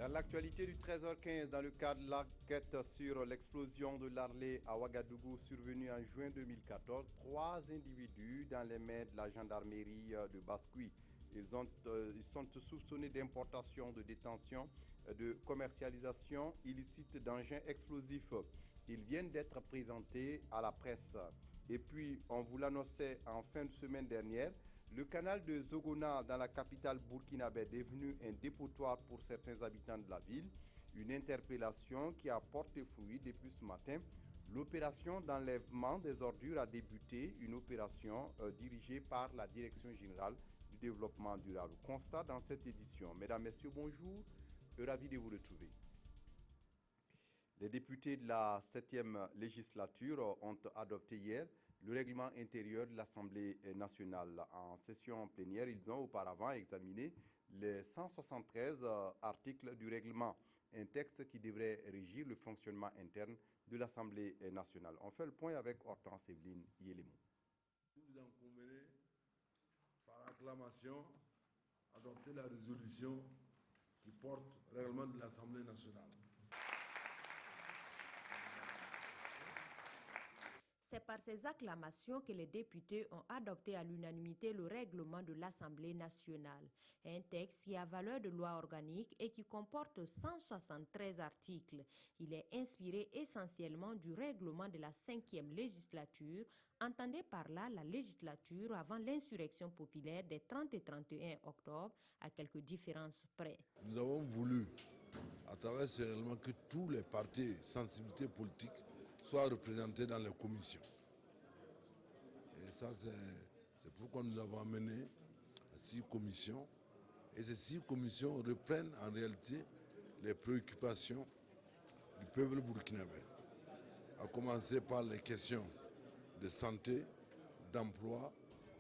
Dans l'actualité du 13h15, dans le cadre de l'enquête sur l'explosion de l'Arlé à Ouagadougou survenue en juin 2014, 3 individus dans les mains de la gendarmerie de Baskoui. Ils sont soupçonnés d'importation, de détention, de commercialisation illicite d'engins explosifs. Ils viennent d'être présentés à la presse. Et puis, on vous l'annonçait en fin de semaine dernière, le canal de Zogona dans la capitale burkinabé est devenu un dépotoir pour certains habitants de la ville. Une interpellation qui a porté fruit depuis ce matin. L'opération d'enlèvement des ordures a débuté, une opération dirigée par la Direction générale du développement durable. Constat dans cette édition. Mesdames, Messieurs, bonjour. Ravi de vous retrouver. Les députés de la 7e législature ont adopté hier le règlement intérieur de l'Assemblée nationale. En session plénière, ils ont auparavant examiné les 173 articles du règlement, un texte qui devrait régir le fonctionnement interne de l'Assemblée nationale. On fait le point avec Hortense Evelyne Yélémou. Vous en convenez, par acclamation, adopter la résolution qui porte le règlement de l'Assemblée nationale. C'est par ces acclamations que les députés ont adopté à l'unanimité le règlement de l'Assemblée nationale, un texte qui a valeur de loi organique et qui comporte 173 articles. Il est inspiré essentiellement du règlement de la 5e législature, entendez par là la législature avant l'insurrection populaire des 30 et 31 octobre, à quelques différences près. Nous avons voulu, à travers ce règlement, que tous les partis, sensibilités politiques, soient représentés dans les commissions. Et ça, c'est pourquoi nous avons amené 6 commissions. Et ces 6 commissions reprennent en réalité les préoccupations du peuple burkinabé, à commencer par les questions de santé, d'emploi,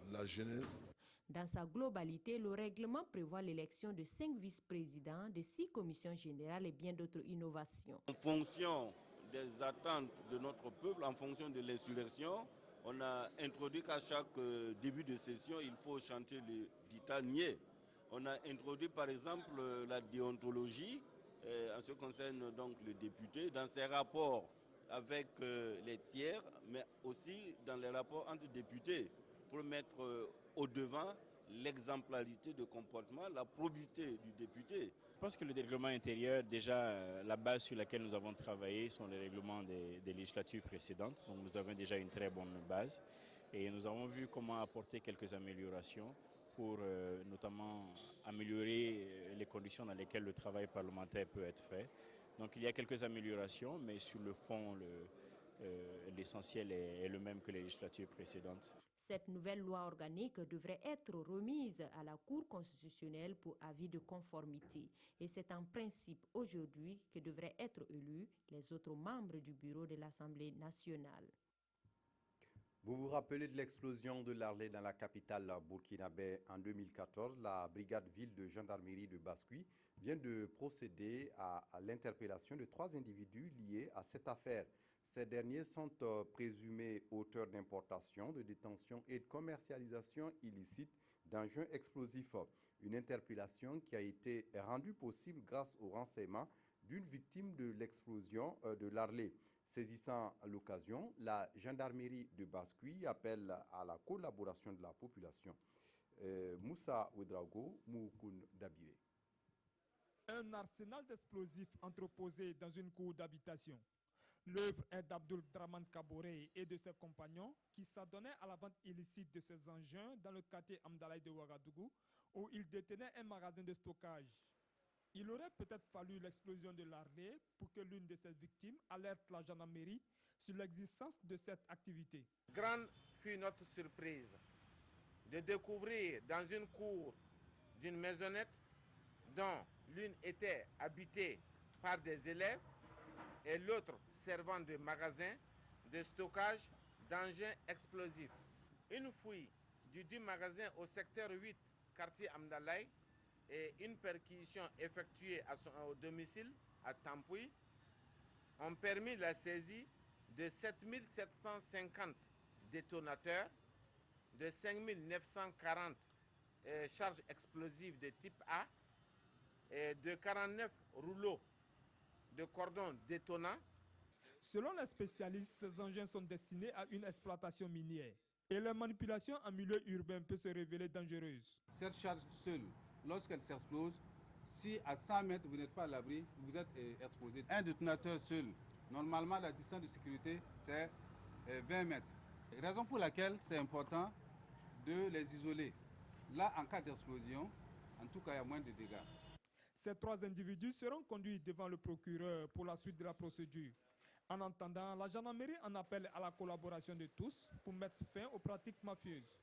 de la jeunesse. Dans sa globalité, le règlement prévoit l'élection de 5 vice-présidents, de 6 commissions générales et bien d'autres innovations. En fonction des attentes de notre peuple, en fonction de l'insurrection, on a introduit qu'à chaque début de session, il faut chanter le litanier. On a introduit par exemple la déontologie, en ce qui concerne donc le député, dans ses rapports avec les tiers, mais aussi dans les rapports entre députés, pour mettre au devant l'exemplarité de comportement, la probité du député. Je pense que le règlement intérieur, déjà, la base sur laquelle nous avons travaillé sont les règlements des législatures précédentes. Donc nous avons déjà une très bonne base et nous avons vu comment apporter quelques améliorations pour notamment améliorer les conditions dans lesquelles le travail parlementaire peut être fait. Donc il y a quelques améliorations, mais sur le fond, l'essentiel est le même que les législatures précédentes. Cette nouvelle loi organique devrait être remise à la Cour constitutionnelle pour avis de conformité. Et c'est en principe aujourd'hui que devraient être élus les autres membres du bureau de l'Assemblée nationale. Vous vous rappelez de l'explosion de l'Arlé dans la capitale burkinabé en 2014. La brigade ville de gendarmerie de Baskoui vient de procéder à l'interpellation de 3 individus liés à cette affaire. Ces derniers sont présumés auteurs d'importation, de détention et de commercialisation illicite d'engins explosifs. Une interpellation qui a été rendue possible grâce au renseignement d'une victime de l'explosion de l'Arlé. Saisissant l'occasion, la gendarmerie de Baskoui appelle à la collaboration de la population. Moussa Ouedraogo, Moukoun Dabire. Un arsenal d'explosifs entreposé dans une cour d'habitation. L'œuvre est d'Abdul Draman Kaboré et de ses compagnons qui s'adonnaient à la vente illicite de ces engins dans le quartier Amdalaï de Ouagadougou où ils détenaient un magasin de stockage. Il aurait peut-être fallu l'explosion de l'Arlé pour que l'une de ces victimes alerte la gendarmerie sur l'existence de cette activité. Grande fut notre surprise de découvrir dans une cour d'une maisonnette dont l'une était habitée par des élèves et l'autre servant de magasin de stockage d'engins explosifs. Une fouille du magasin au secteur 8, quartier Amdalaï, et une perquisition effectuée au domicile à Tampoui ont permis la saisie de 7750 détonateurs, de 5940 charges explosives de type A, de 49 rouleaux de cordons détonnants. Selon les spécialistes, ces engins sont destinés à une exploitation minière et leur manipulation en milieu urbain peut se révéler dangereuse. Cette charge seule, lorsqu'elle s'explose, si à 100 mètres vous n'êtes pas à l'abri, vous êtes exposé. Un détonateur seul, normalement la distance de sécurité c'est 20 mètres. Raison pour laquelle c'est important de les isoler. Là, en cas d'explosion, en tout cas, il y a moins de dégâts. Ces 3 individus seront conduits devant le procureur pour la suite de la procédure. En attendant, la gendarmerie en appelle à la collaboration de tous pour mettre fin aux pratiques mafieuses.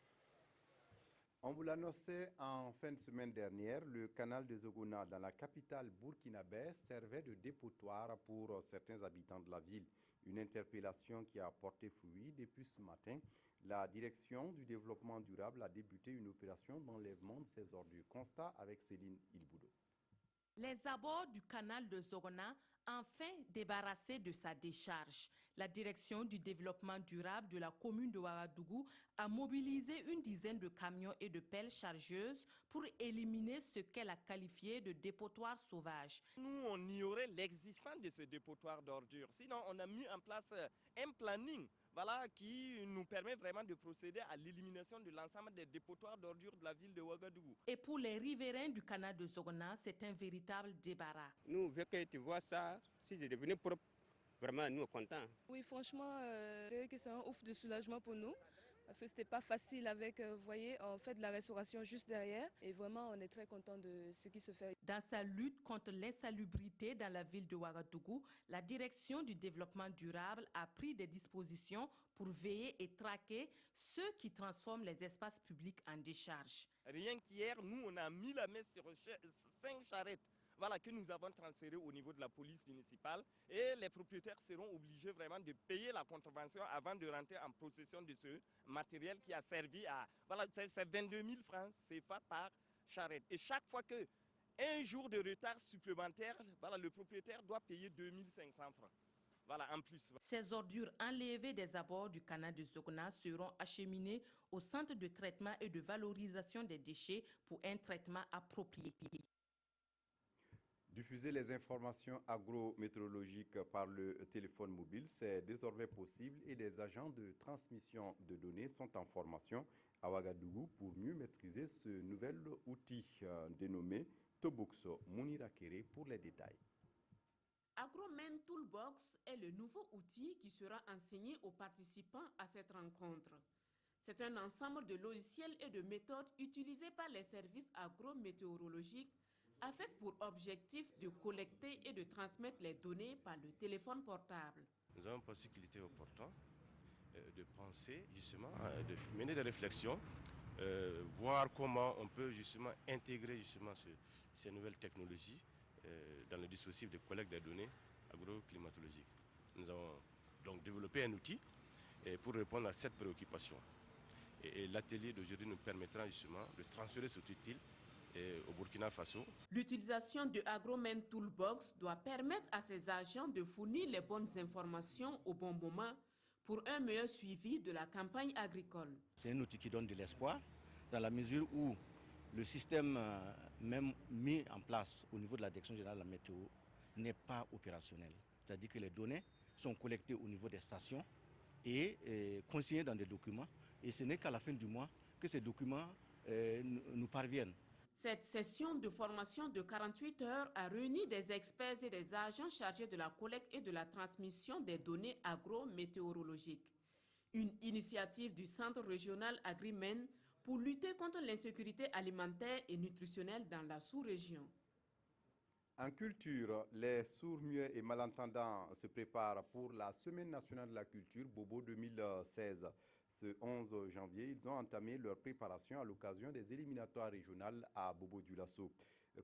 On vous l'annonçait en fin de semaine dernière, le canal de Zogona dans la capitale burkinabé servait de dépotoir pour certains habitants de la ville. Une interpellation qui a porté fruit depuis ce matin. La direction du développement durable a débuté une opération d'enlèvement de ces ordures. Constat avec Céline Ilboudo. Les abords du canal de Zogona, enfin débarrassés de sa décharge. La direction du développement durable de la commune de Ouagadougou a mobilisé une dizaine de camions et de pelles chargeuses pour éliminer ce qu'elle a qualifié de dépotoir sauvage. Nous, on ignorait l'existence de ce dépotoir d'ordures. Sinon, on a mis en place un planning qui nous permet vraiment de procéder à l'élimination de l'ensemble des dépotoirs d'ordures de la ville de Ouagadougou. Et pour les riverains du canal de Zogona, c'est un véritable débarras. Nous, vu que tu vois ça, si c'est devenu propre, vraiment, nous, on est contents. Oui, franchement, c'est que c'est un ouf de soulagement pour nous. Parce que c'était pas facile avec, vous voyez, on fait de la restauration juste derrière. Et vraiment, on est très content de ce qui se fait. Dans sa lutte contre l'insalubrité dans la ville de Ouagadougou, la direction du développement durable a pris des dispositions pour veiller et traquer ceux qui transforment les espaces publics en décharge. Rien qu'hier, nous, on a mis la main sur 5 charrettes. Que nous avons transféré au niveau de la police municipale et les propriétaires seront obligés vraiment de payer la contravention avant de rentrer en possession de ce matériel qui a servi à... c'est 22 000 francs CFA par charrette. Et chaque fois qu'un jour de retard supplémentaire, le propriétaire doit payer 2 500 francs. En plus. Ces ordures enlevées des abords du canal de Zogona seront acheminées au centre de traitement et de valorisation des déchets pour un traitement approprié. Diffuser les informations agrométéorologiques par le téléphone mobile, c'est désormais possible et des agents de transmission de données sont en formation à Ouagadougou pour mieux maîtriser ce nouvel outil dénommé Toboxo. Mounira Kéré pour les détails. AgroMen Toolbox est le nouveau outil qui sera enseigné aux participants à cette rencontre. C'est un ensemble de logiciels et de méthodes utilisés par les services agrométéorologiques avec pour objectif de collecter et de transmettre les données par le téléphone portable. Nous avons pensé qu'il était opportun de penser justement, de mener des réflexions, voir comment on peut justement intégrer justement ces nouvelles technologies dans le dispositif de collecte des données agroclimatologiques. Nous avons donc développé un outil pour répondre à cette préoccupation. Et l'atelier d'aujourd'hui nous permettra justement de transférer cet outil au Burkina Faso. L'utilisation de AgroMen Toolbox doit permettre à ses agents de fournir les bonnes informations au bon moment pour un meilleur suivi de la campagne agricole. C'est un outil qui donne de l'espoir dans la mesure où le système même mis en place au niveau de la Direction générale de la météo n'est pas opérationnel. C'est-à-dire que les données sont collectées au niveau des stations et consignées dans des documents. Et ce n'est qu'à la fin du mois que ces documents nous parviennent. Cette session de formation de 48 heures a réuni des experts et des agents chargés de la collecte et de la transmission des données agrométéorologiques. Une initiative du Centre régional AgriMen pour lutter contre l'insécurité alimentaire et nutritionnelle dans la sous-région. En culture, les sourds-muets et malentendants se préparent pour la Semaine nationale de la culture Bobo 2016. Ce 11 janvier, ils ont entamé leur préparation à l'occasion des éliminatoires régionales à Bobo-Dioulasso.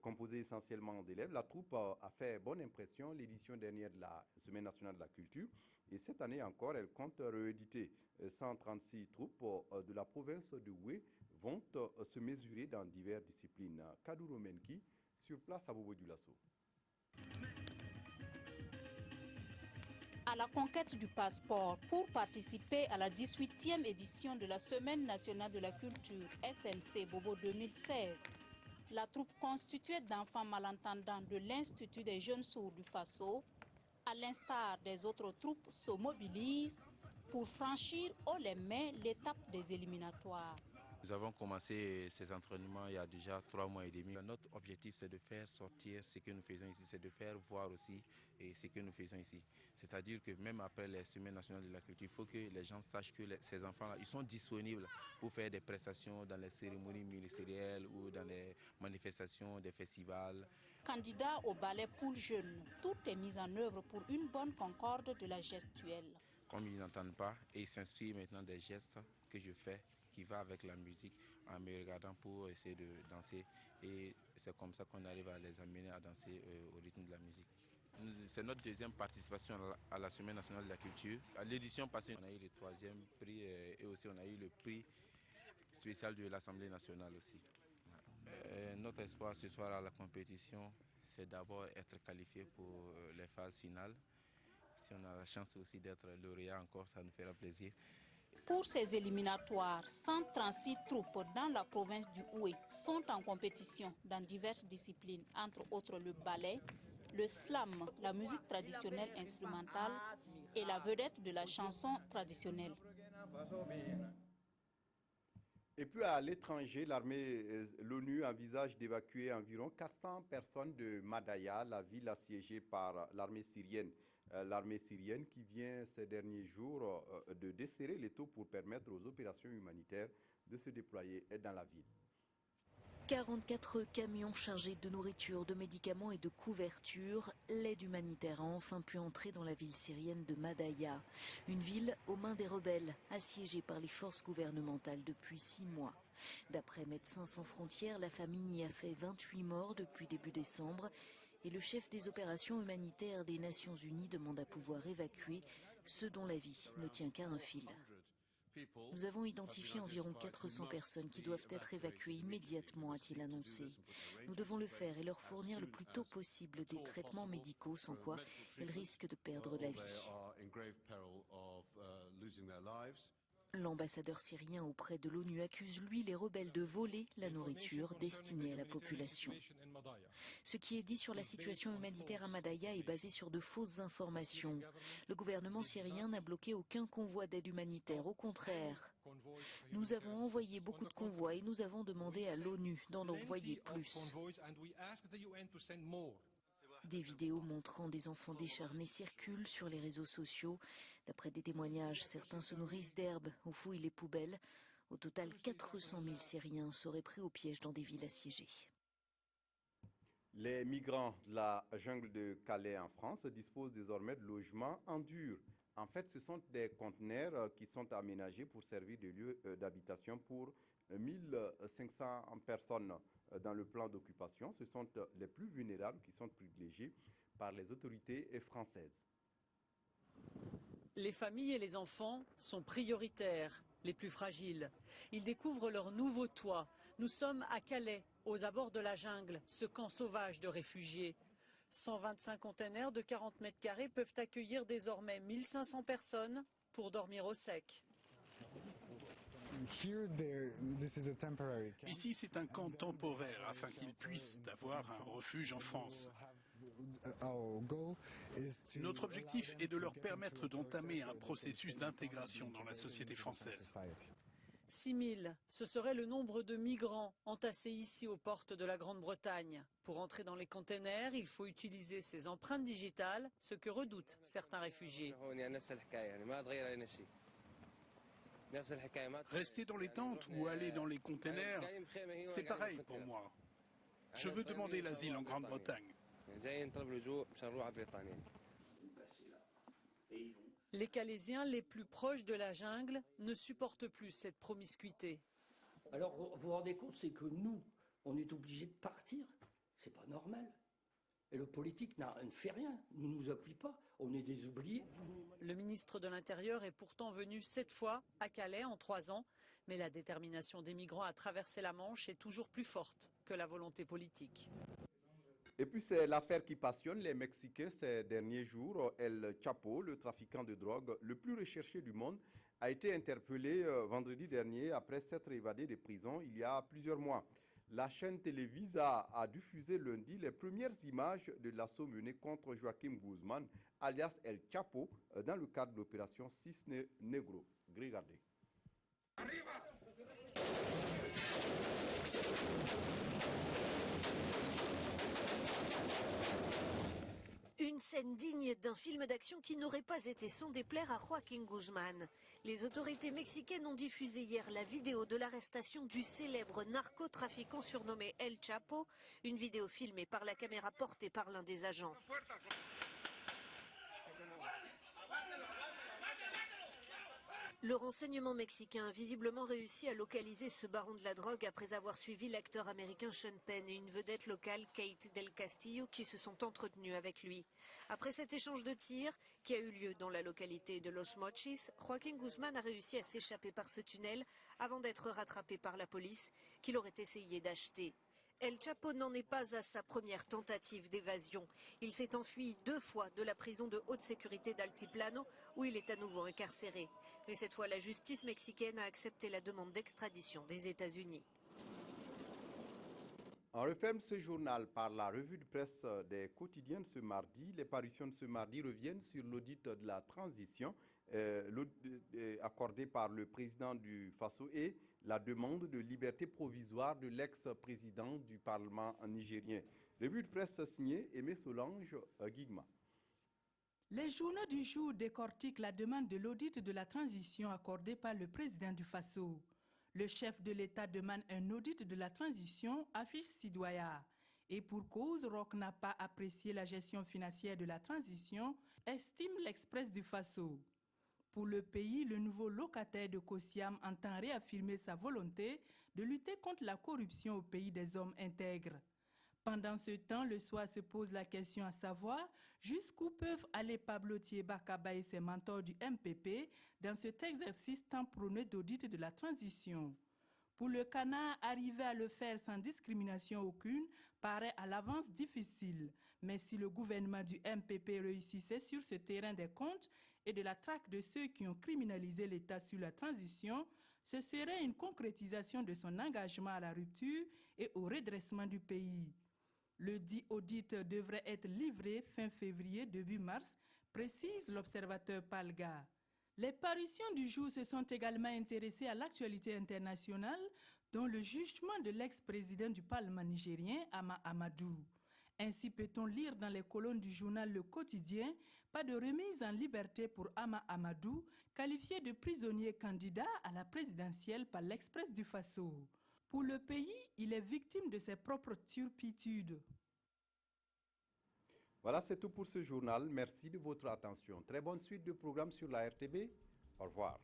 Composée essentiellement d'élèves, la troupe a fait bonne impression l'édition dernière de la Semaine nationale de la culture. Et cette année encore, elle compte rééditer. 136 troupes de la province de Houé vont se mesurer dans diverses disciplines. Kadouro Menki, sur place à Bobo-Dioulasso. À la conquête du passeport pour participer à la 18e édition de la Semaine nationale de la culture SNC Bobo 2016. la troupe constituée d'enfants malentendants de l'Institut des jeunes sourds du Faso, à l'instar des autres troupes, se mobilise pour franchir haut les mains l'étape des éliminatoires. Nous avons commencé ces entraînements il y a déjà 3 mois et demi. Notre objectif, c'est de faire sortir ce que nous faisons ici, c'est de faire voir aussi ce que nous faisons ici. C'est-à-dire que même après les semaines nationales de la culture, il faut que les gens sachent que ces enfants-là, ils sont disponibles pour faire des prestations dans les cérémonies ministérielles ou dans les manifestations des festivals. Candidat au ballet pour jeunes, tout est mis en œuvre pour une bonne concorde de la gestuelle. Comme ils n'entendent pas, et ils s'inspirent maintenant des gestes que je fais, qui va avec la musique, en me regardant pour essayer de danser. Et c'est comme ça qu'on arrive à les amener à danser au rythme de la musique. C'est notre deuxième participation à la Semaine nationale de la culture. À l'édition passée, on a eu le 3e prix et aussi on a eu le prix spécial de l'Assemblée nationale aussi. Notre espoir ce soir à la compétition, c'est d'abord être qualifié pour les phases finales. Si on a la chance aussi d'être lauréat encore, ça nous fera plaisir. Pour ces éliminatoires, 136 troupes dans la province du Houé sont en compétition dans diverses disciplines, entre autres le ballet, le slam, la musique traditionnelle instrumentale et la vedette de la chanson traditionnelle. Et puis à l'étranger, l'ONU envisage d'évacuer environ 400 personnes de Madaya, la ville assiégée par l'armée syrienne. L'armée syrienne qui vient ces derniers jours de desserrer les taux pour permettre aux opérations humanitaires de se déployer dans la ville. 44 camions chargés de nourriture, de médicaments et de couverture, l'aide humanitaire a enfin pu entrer dans la ville syrienne de Madaya, une ville aux mains des rebelles, assiégée par les forces gouvernementales depuis 6 mois. D'après Médecins sans frontières, la famine y a fait 28 morts depuis début décembre et le chef des opérations humanitaires des Nations Unies demande à pouvoir évacuer ceux dont la vie ne tient qu'à un fil. Nous avons identifié environ 400 personnes qui doivent être évacuées immédiatement, a-t-il annoncé. Nous devons le faire et leur fournir le plus tôt possible des traitements médicaux, sans quoi elles risquent de perdre la vie. L'ambassadeur syrien auprès de l'ONU accuse, lui, les rebelles de voler la nourriture destinée à la population. Ce qui est dit sur la situation humanitaire à Madaya est basé sur de fausses informations. Le gouvernement syrien n'a bloqué aucun convoi d'aide humanitaire, au contraire. Nous avons envoyé beaucoup de convois et nous avons demandé à l'ONU d'en envoyer plus. Des vidéos montrant des enfants décharnés circulent sur les réseaux sociaux. D'après des témoignages, certains se nourrissent d'herbes ou fouillent les poubelles. Au total, 400 000 Syriens seraient pris au piège dans des villes assiégées. Les migrants de la jungle de Calais en France disposent désormais de logements en dur. En fait, ce sont des conteneurs qui sont aménagés pour servir de lieu d'habitation pour 1500 personnes dans le plan d'occupation. Ce sont les plus vulnérables qui sont privilégiés par les autorités françaises. Les familles et les enfants sont prioritaires, les plus fragiles. Ils découvrent leur nouveau toit. Nous sommes à Calais, aux abords de la jungle, ce camp sauvage de réfugiés. 125 containers de 40 mètres carrés peuvent accueillir désormais 1500 personnes pour dormir au sec. Ici, c'est un camp temporaire afin qu'ils puissent avoir un refuge en France. Notre objectif est de leur permettre d'entamer un processus d'intégration dans la société française. 6 000, ce serait le nombre de migrants entassés ici aux portes de la Grande-Bretagne. Pour entrer dans les containers, il faut utiliser ces empreintes digitales, ce que redoutent certains réfugiés. Rester dans les tentes ou aller dans les containers, c'est pareil pour moi. Je veux demander l'asile en Grande-Bretagne. Les Calaisiens les plus proches de la jungle ne supportent plus cette promiscuité. Alors vous vous rendez compte, c'est que nous, on est obligés de partir. C'est pas normal. Et le politique ne fait rien, ne nous appuie pas, on est des oubliés. Le ministre de l'Intérieur est pourtant venu 7 fois à Calais en 3 ans, mais la détermination des migrants à traverser la Manche est toujours plus forte que la volonté politique. Et puis c'est l'affaire qui passionne les Mexicains ces derniers jours. El Chapo, le trafiquant de drogue le plus recherché du monde, a été interpellé vendredi dernier après s'être évadé des prisons il y a plusieurs mois. La chaîne Televisa a diffusé lundi les premières images de l'assaut mené contre Joaquim Guzman, alias El Chapo, dans le cadre de l'opération Cisne Negro. Regardez. Une scène digne d'un film d'action qui n'aurait pas été sans déplaire à Joaquín Guzmán. Les autorités mexicaines ont diffusé hier la vidéo de l'arrestation du célèbre narcotrafiquant surnommé El Chapo, une vidéo filmée par la caméra portée par l'un des agents. Le renseignement mexicain a visiblement réussi à localiser ce baron de la drogue après avoir suivi l'acteur américain Sean Penn et une vedette locale, Kate Del Castillo, qui se sont entretenus avec lui. Après cet échange de tirs, qui a eu lieu dans la localité de Los Mochis, Joaquín Guzmán a réussi à s'échapper par ce tunnel avant d'être rattrapé par la police, qu'il aurait essayé d'acheter. El Chapo n'en est pas à sa première tentative d'évasion. Il s'est enfui 2 fois de la prison de haute sécurité d'Altiplano, où il est à nouveau incarcéré. Mais cette fois, la justice mexicaine a accepté la demande d'extradition des États-Unis. On referme ce journal par la revue de presse des quotidiens de ce mardi. Les parutions de ce mardi reviennent sur l'audit de la transition accordé par le président du Faso et la demande de liberté provisoire de l'ex-président du Parlement nigérien. Revue de presse signée Aimé Solange Guigma. Les journaux du jour décortiquent la demande de l'audit de la transition accordée par le président du Faso. Le chef de l'État demande un audit de la transition, affiche Sidoya. Et pour cause, Roch n'a pas apprécié la gestion financière de la transition, estime l'Express du Faso. Pour le pays, le nouveau locataire de Kosiam entend réaffirmer sa volonté de lutter contre la corruption au pays des hommes intègres. Pendant ce temps, le soir se pose la question à savoir jusqu'où peuvent aller Pablo Thieba-Kaba et ses mentors du MPP dans cet exercice tant prôné d'audit de la transition. Pour le Canard, arriver à le faire sans discrimination aucune paraît à l'avance difficile. Mais si le gouvernement du MPP réussissait sur ce terrain des comptes et de la traque de ceux qui ont criminalisé l'État sur la transition, ce serait une concrétisation de son engagement à la rupture et au redressement du pays. Le dit audit devrait être livré fin février, début mars, précise l'observateur Palga. Les parutions du jour se sont également intéressées à l'actualité internationale, dont le jugement de l'ex-président du Parlement nigérien, Ama Amadou. Ainsi peut-on lire dans les colonnes du journal Le Quotidien, pas de remise en liberté pour Ama Amadou, qualifié de prisonnier candidat à la présidentielle par l'Express du Faso. Pour le pays, il est victime de ses propres turpitudes. Voilà, c'est tout pour ce journal. Merci de votre attention. Très bonne suite de programmes sur la RTB. Au revoir.